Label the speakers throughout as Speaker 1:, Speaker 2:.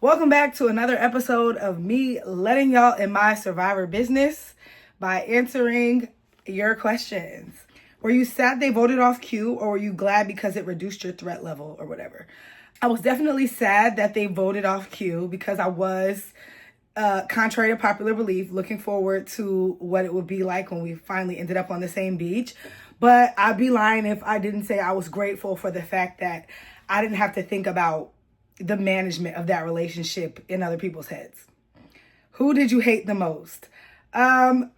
Speaker 1: Welcome back to another episode of me letting y'all in my survivor business by answering your questions. Were you sad they voted off Q, or were you glad because it reduced your threat level or whatever? I was definitely sad that they voted off Q because I was, contrary to popular belief, looking forward to what it would be like when we finally ended up on the same beach. But I'd be lying if I didn't say I was grateful for the fact that I didn't have to think about the management of that relationship in other people's heads. Who did you hate the most? I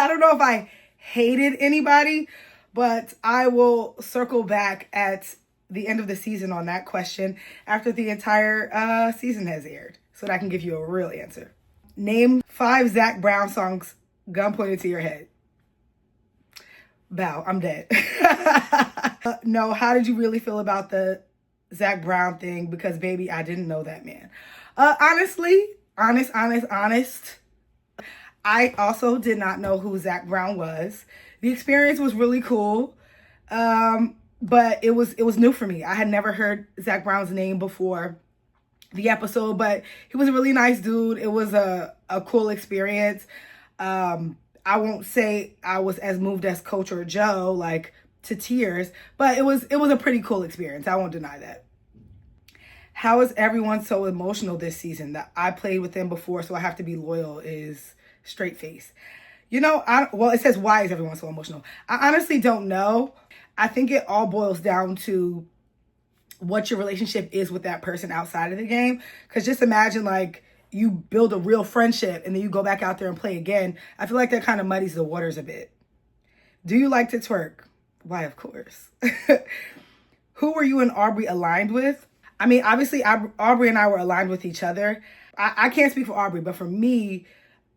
Speaker 1: don't know if I hated anybody, but I will circle back at the end of the season on that question after the entire season has aired so that I can give you a real answer. Name 5 Zac Brown songs, gun pointed to your head. Bow, I'm dead. No, how did you really feel about the Zac Brown thing? Because baby, I didn't know that man. Honestly, honest. I also did not know who Zac Brown was. The experience was really cool. But it was new for me. I had never heard Zac Brown's name before the episode, but he was a really nice dude. It was a cool experience. I won't say I was as moved as Coach or Joe, like to tears, but it was a pretty cool experience. I won't deny that. How is everyone so emotional this season? That I played with them before, so I have to be loyal is straight face. Well, it says, why is everyone so emotional? I honestly don't know. I think it all boils down to what your relationship is with that person outside of the game. Because just imagine, like, you build a real friendship and then you go back out there and play again. I feel like that kind of muddies the waters a bit. Do you like to twerk? Why, of course. Who were you and Aubrey aligned with? I mean, obviously, Aubrey and I were aligned with each other. I can't speak for Aubrey, but for me,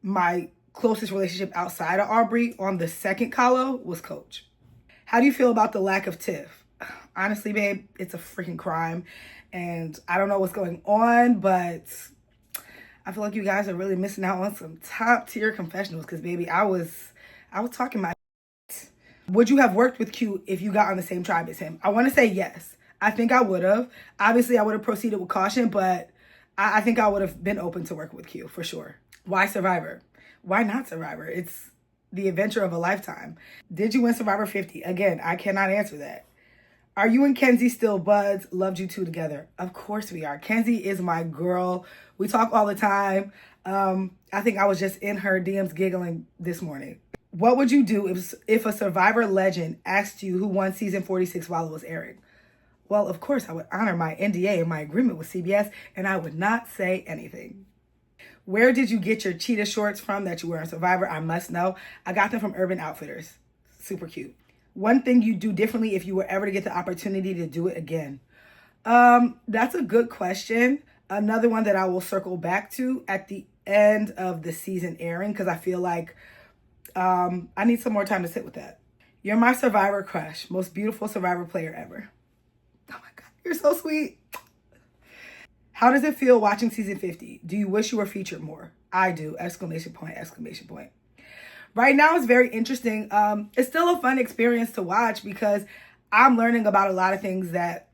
Speaker 1: my closest relationship outside of Aubrey on the second Kahlo was Coach. How do you feel about the lack of Tiff? Honestly, babe, it's a freaking crime. And I don't know what's going on, but I feel like you guys are really missing out on some top tier confessionals because, baby, I was talking my shit. Would you have worked with Q if you got on the same tribe as him? I want to say yes. I think I would have. Obviously, I would have proceeded with caution, but I think I would have been open to work with Q for sure. Why Survivor? Why not Survivor? It's the adventure of a lifetime. Did you win Survivor 50? Again, I cannot answer that. Are you and Kenzie still buds? Loved you two together. Of course we are. Kenzie is my girl. We talk all the time. I think I was just in her DMs giggling this morning. What would you do if a Survivor legend asked you who won season 46 while it was airing? Well, of course, I would honor my NDA and my agreement with CBS, and I would not say anything. Where did you get your cheetah shorts from that you wear on Survivor? I must know. I got them from Urban Outfitters. Super cute. One thing you do differently if you were ever to get the opportunity to do it again? That's a good question. Another one that I will circle back to at the end of the season airing because I feel like I need some more time to sit with that. You're my Survivor crush. Most beautiful Survivor player ever. Oh my God, you're so sweet. How does it feel watching season 50? Do you wish you were featured more? I do, exclamation point, exclamation point. Right now it's very interesting. It's still a fun experience to watch because I'm learning about a lot of things that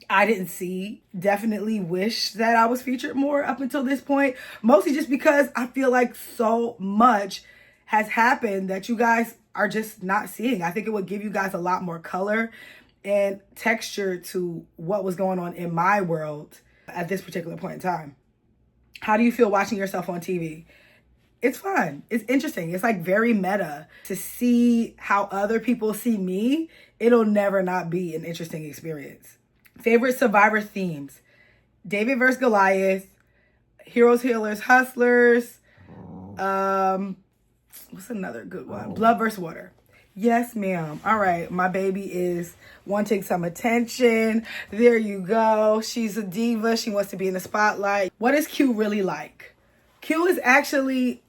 Speaker 1: I didn't see. Definitely wish that I was featured more up until this point. Mostly just because I feel like so much has happened that you guys are just not seeing. I think it would give you guys a lot more color and texture to what was going on in my world at this particular point in time. How do you feel watching yourself on TV? It's fun. It's interesting. It's like very meta to see how other people see me. It'll never not be an interesting experience. Favorite Survivor themes? David vs. Goliath, Heroes, Healers, Hustlers. What's another good one? Blood vs. Water. Yes, ma'am. All right. My baby is wanting some attention. There you go. She's a diva. She wants to be in the spotlight. What is Q really like? Q is actually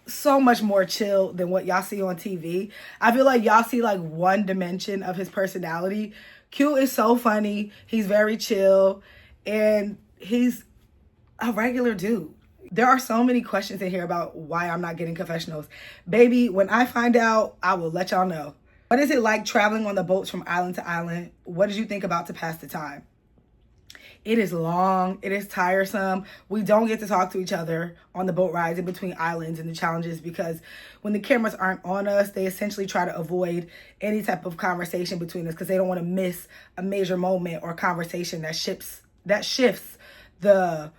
Speaker 1: so much more chill than what y'all see on TV. I feel like y'all see like one dimension of his personality. Q is so funny. He's very chill and he's a regular dude. There are so many questions in here about why I'm not getting confessionals. Baby, when I find out, I will let y'all know. What is it like traveling on the boats from island to island? What did you think about to pass the time? It is long. It is tiresome. We don't get to talk to each other on the boat rides in between islands and the challenges because when the cameras aren't on us, they essentially try to avoid any type of conversation between us because they don't want to miss a major moment or conversation that shifts the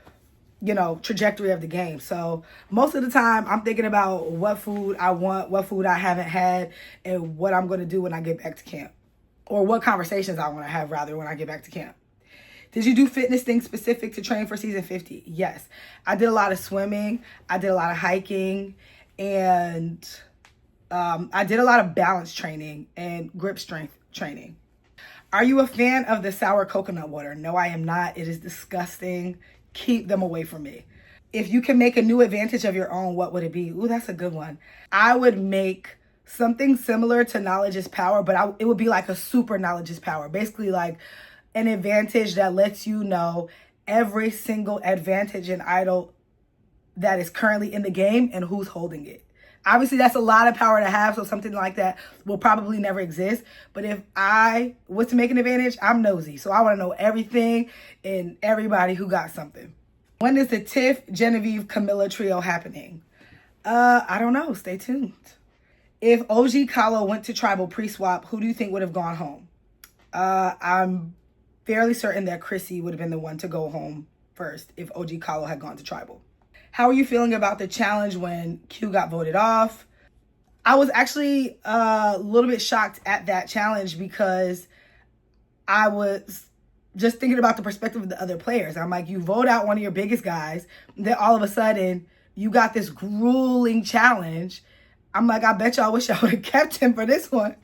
Speaker 1: trajectory of the game. So most of the time I'm thinking about what food I want, what food I haven't had, and what I'm going to do when I get back to camp, or what conversations I want to have rather when I get back to camp. Did you do fitness things specific to train for season 50? Yes. I did a lot of swimming. I did a lot of hiking, and I did a lot of balance training and grip strength training. Are you a fan of the sour coconut water? No, I am not. It is disgusting. Keep them away from me. If you can make a new advantage of your own, what would it be? Ooh, that's a good one. I would make something similar to knowledge is power, but it would be like a super knowledge is power. Basically like an advantage that lets you know every single advantage and idol that is currently in the game and who's holding it. Obviously, that's a lot of power to have, so something like that will probably never exist. But if I was to make an advantage, I'm nosy. So I want to know everything and everybody who got something. When is the Tiff, Genevieve, Camilla trio happening? I don't know. Stay tuned. If OG Kalo went to tribal pre-swap, who do you think would have gone home? I'm fairly certain that Chrissy would have been the one to go home first if OG Kalo had gone to tribal. How are you feeling about the challenge when Q got voted off? I was actually a little bit shocked at that challenge because I was just thinking about the perspective of the other players. I'm like, you vote out one of your biggest guys, then all of a sudden you got this grueling challenge. I'm like, I bet y'all wish I would have kept him for this one.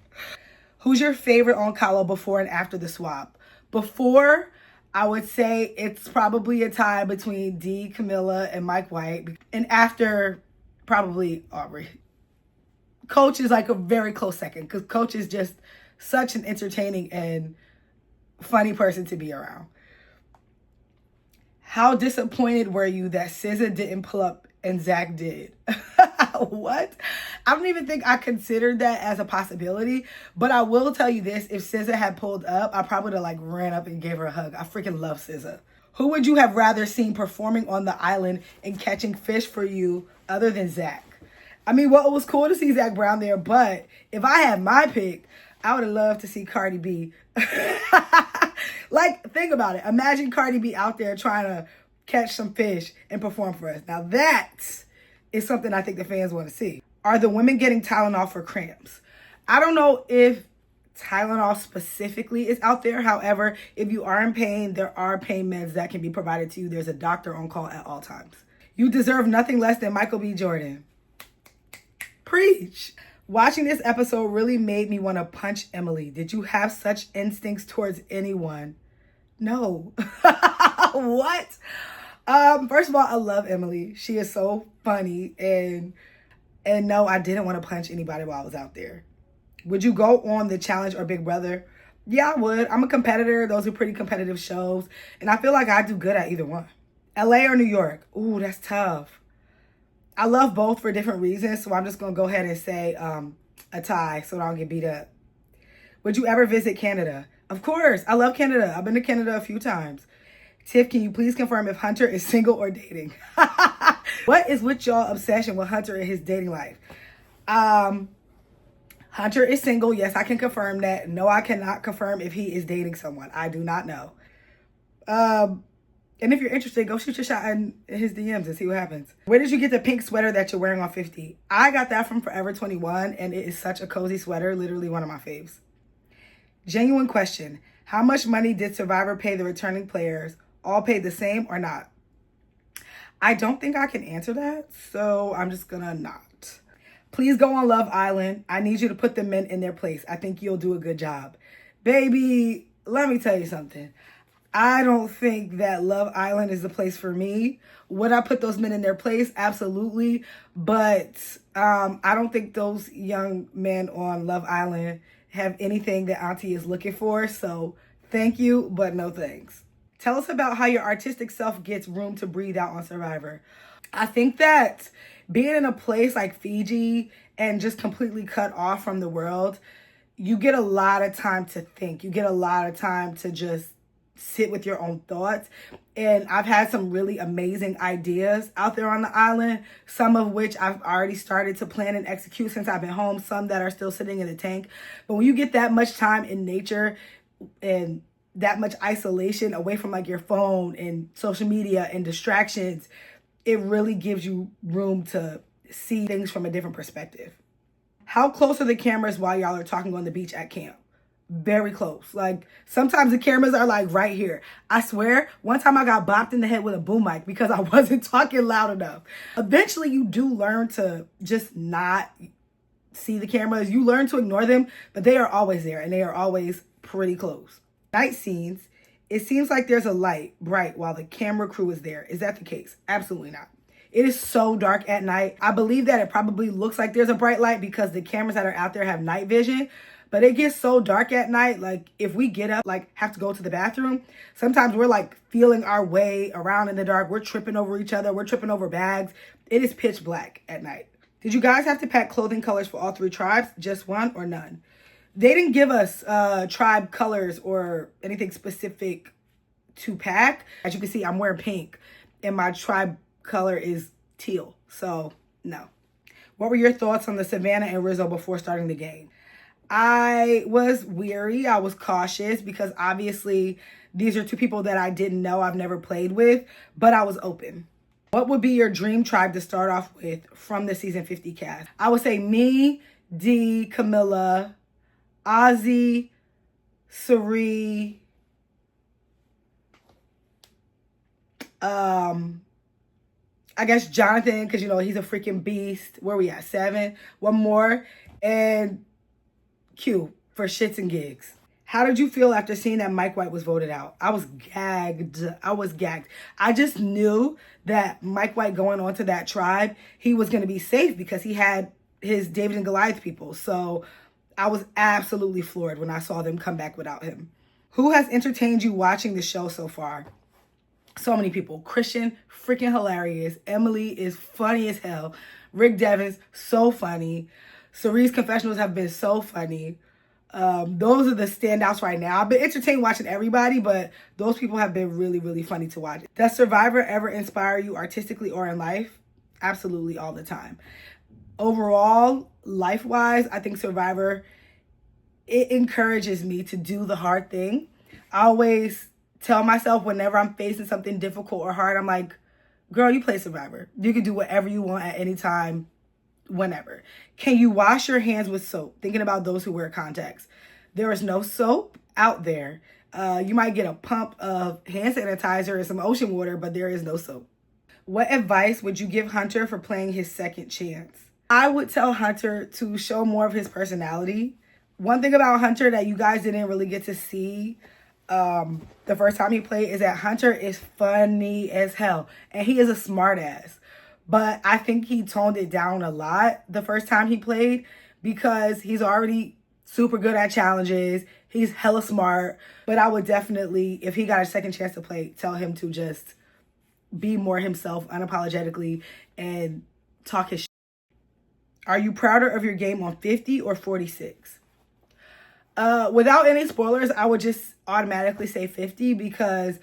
Speaker 1: Who's your favorite on Kalo before and after the swap? Before, I would say it's probably a tie between D, Camilla, and Mike White. And after, probably Aubrey. Coach is like a very close second because Coach is just such an entertaining and funny person to be around. How disappointed were you that SZA didn't pull up and Zach did? What? I don't even think I considered that as a possibility, but I will tell you this. If SZA had pulled up, I probably would have ran up and gave her a hug. I freaking love SZA. Who would you have rather seen performing on the island and catching fish for you other than Zach? I mean, well, it was cool to see Zach Brown there, but if I had my pick, I would have loved to see Cardi B. Like, think about it. Imagine Cardi B out there trying to catch some fish and perform for us. Now that is something I think the fans want to see. Are the women getting Tylenol for cramps? I don't know if Tylenol specifically is out there. However, if you are in pain, there are pain meds that can be provided to you. There's a doctor on call at all times. You deserve nothing less than Michael B. Jordan. Preach. Watching this episode really made me want to punch Emily. Did you have such instincts towards anyone? No. What? First of all, I love Emily. She is so funny, and no, I didn't want to punch anybody while I was out there. Would you go on The Challenge or Big Brother? Yeah, I would. I'm a competitor. Those are pretty competitive shows, and I feel like I do good at either one. LA or New York? Ooh, that's tough. I love both for different reasons, so I'm just going to go ahead and say a tie so I don't get beat up. Would you ever visit Canada? Of course. I love Canada. I've been to Canada a few times. Tiff, can you please confirm if Hunter is single or dating? What is with y'all obsession with Hunter and his dating life? Hunter is single. Yes, I can confirm that. No, I cannot confirm if he is dating someone. I do not know. And if you're interested, go shoot your shot in his DMs and see what happens. Where did you get the pink sweater that you're wearing on 50? I got that from Forever 21, and it is such a cozy sweater. Literally one of my faves. Genuine question. How much money did Survivor pay the returning players? All paid the same or not? I don't think I can answer that, so I'm just gonna not. Please go on Love Island. I need you to put the men in their place. I think you'll do a good job. Baby, let me tell you something. I don't think that Love Island is the place for me. Would I put those men in their place? Absolutely. But I don't think those young men on Love Island have anything that Auntie is looking for. So thank you, but no thanks. Tell us about how your artistic self gets room to breathe out on Survivor. I think that being in a place like Fiji and just completely cut off from the world, you get a lot of time to think. You get a lot of time to just sit with your own thoughts. And I've had some really amazing ideas out there on the island, some of which I've already started to plan and execute since I've been home, some that are still sitting in the tank. But when you get that much time in nature and that much isolation away from like your phone and social media and distractions, it really gives you room to see things from a different perspective. How close are the cameras while y'all are talking on the beach at camp? Very close. Like, sometimes the cameras are like right here. I swear, one time I got bopped in the head with a boom mic because I wasn't talking loud enough. Eventually, you do learn to just not see the cameras. You learn to ignore them, but they are always there and they are always pretty close. Night scenes, it seems like there's a light bright while the camera crew is there. Is that the case? Absolutely not. It is so dark at night. I believe that it probably looks like there's a bright light because the cameras that are out there have night vision. But it gets so dark at night, like if we get up, like have to go to the bathroom, sometimes we're like feeling our way around in the dark. We're tripping over each other. We're tripping over bags. It is pitch black at night. Did you guys have to pack clothing colors for all 3 tribes? Just one or none? They didn't give us tribe colors or anything specific to pack. As you can see, I'm wearing pink and my tribe color is teal. So no. What were your thoughts on the Savannah and Rizzo before starting the game? I was weary. I was cautious because obviously these are 2 people that I didn't know, I've never played with, but I was open. What would be your dream tribe to start off with from the season 50 cast? I would say me, D, Camilla, Ozzy, Cirie, I guess Jonathan, because, you know, he's a freaking beast. Where we at? 7? One more. And Q for shits and gigs. How did you feel after seeing that Mike White was voted out? I was gagged. I just knew that Mike White going on to that tribe, he was going to be safe because he had his David and Goliath people. So I was absolutely floored when I saw them come back without him. Who has entertained you watching the show so far? So many people. Christian, freaking hilarious. Emily is funny as hell. Rick Devens, so funny. Cirie's confessionals have been so funny. Those are the standouts right now. I've been entertained watching everybody, but those people have been really, really funny to watch. Does Survivor ever inspire you artistically or in life? Absolutely, all the time. Overall, life-wise, I think Survivor, it encourages me to do the hard thing. I always tell myself whenever I'm facing something difficult or hard, I'm like, girl, you play Survivor. You can do whatever you want at any time, whenever. Can you wash your hands with soap? Thinking about those who wear contacts. There is no soap out there. You might get a pump of hand sanitizer and some ocean water, but there is no soap. What advice would you give Hunter for playing his second chance? I would tell Hunter to show more of his personality. One thing about Hunter that you guys didn't really get to see the first time he played is that Hunter is funny as hell. And he is a smart ass. But I think he toned it down a lot the first time he played because he's already super good at challenges. He's hella smart. But I would definitely, if he got a second chance to play, tell him to just be more himself unapologetically and talk his shit. Are you prouder of your game on 50 or 46? Without any spoilers, I would just automatically say 50 because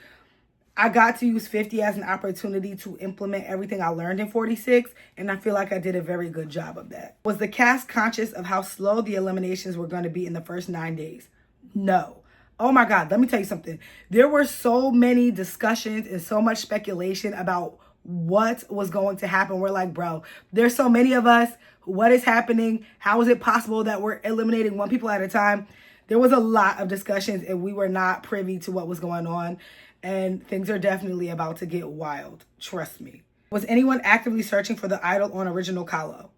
Speaker 1: I got to use 50 as an opportunity to implement everything I learned in 46, and I feel like I did a very good job of that. Was the cast conscious of how slow the eliminations were going to be in the first 9 days? No. Oh my God, let me tell you something. There were so many discussions and so much speculation about what was going to happen. We're like, bro, there's so many of us. What is happening? How is it possible that we're eliminating 1 people at a time? There was a lot of discussions and we were not privy to what was going on. And things are definitely about to get wild. Trust me. Was anyone actively searching for the idol on Original Kahlo?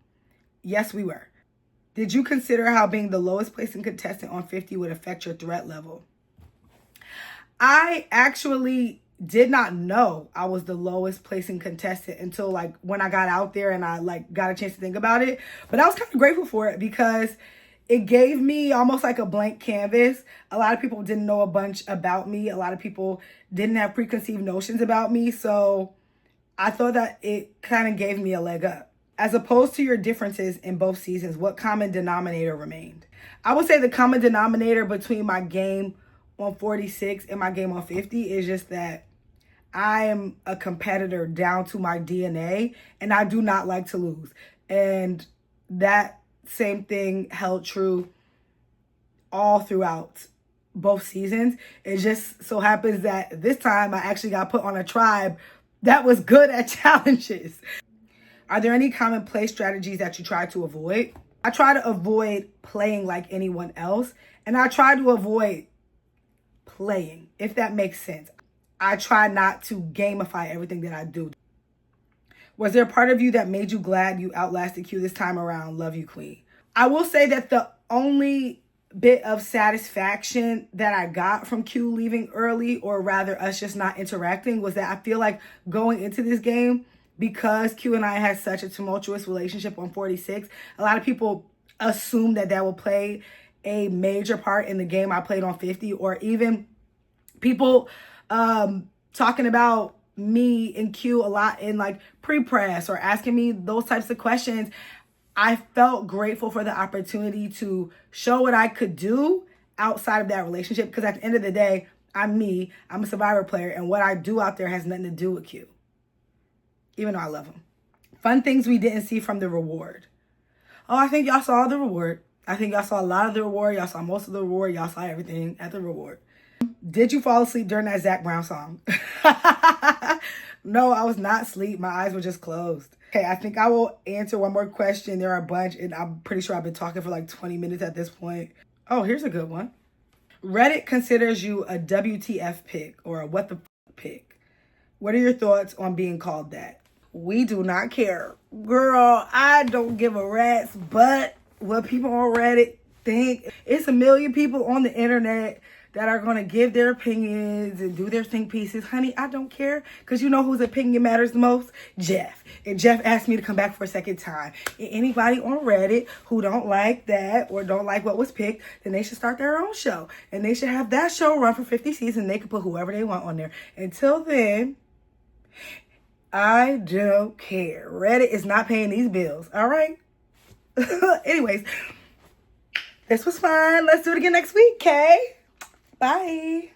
Speaker 1: Yes, we were. Did you consider how being the lowest placing contestant on 50 would affect your threat level? I actually did not know I was the lowest placing contestant until like when I got out there and I like got a chance to think about it. But I was kind of grateful for it because it gave me almost like a blank canvas. A lot of people didn't know a bunch about me. A lot of people didn't have preconceived notions about me. So I thought that it kind of gave me a leg up. As opposed to your differences in both seasons, what common denominator remained? I would say the common denominator between my game on 46 and my game on 50 is just that I am a competitor down to my DNA, and I do not like to lose. And that same thing held true all throughout both seasons. It just so happens that this time I actually got put on a tribe that was good at challenges. Are there any common play strategies that you try to avoid? I try to avoid playing like anyone else, and I try to avoid playing, if that makes sense. I try not to gamify everything that I do. Was there a part of you that made you glad you outlasted Q this time around? Love you, Queen. I will say that the only bit of satisfaction that I got from Q leaving early, or rather us just not interacting, was that I feel like going into this game, because Q and I had such a tumultuous relationship on 46, a lot of people assume that that will play a major part in the game I played on 50, or even people talking about me and Q a lot in like pre-press or asking me those types of questions. I felt grateful for the opportunity to show what I could do outside of that relationship, because at the end of the day, I'm me. I'm a Survivor player, and what I do out there has nothing to do with Q, even though I love him. Fun things we didn't see from the reward. Oh, I think y'all saw the reward. I think y'all saw a lot of the reward. Y'all saw most of the reward. Y'all saw everything at the reward. Did you fall asleep during that Zac Brown song? No, I was not asleep. My eyes were just closed. Okay, I think I will answer one more question. There are a bunch, and I'm pretty sure I've been talking for like 20 minutes at this point. Oh, here's a good one. Reddit considers you a WTF pick, or a what the f pick. What are your thoughts on being called that? We do not care. Girl, I don't give a rat's butt what people on Reddit think. It's a million people on the internet that are going to give their opinions and do their think pieces. Honey, I don't care, because you know whose opinion matters the most? Jeff. And Jeff asked me to come back for a second time. And anybody on Reddit who don't like that or don't like what was picked, then they should start their own show. And they should have that show run for 50 seasons. They can put whoever they want on there. Until then, I don't care. Reddit is not paying these bills. All right? Anyways, this was fun. Let's do it again next week, okay? Bye.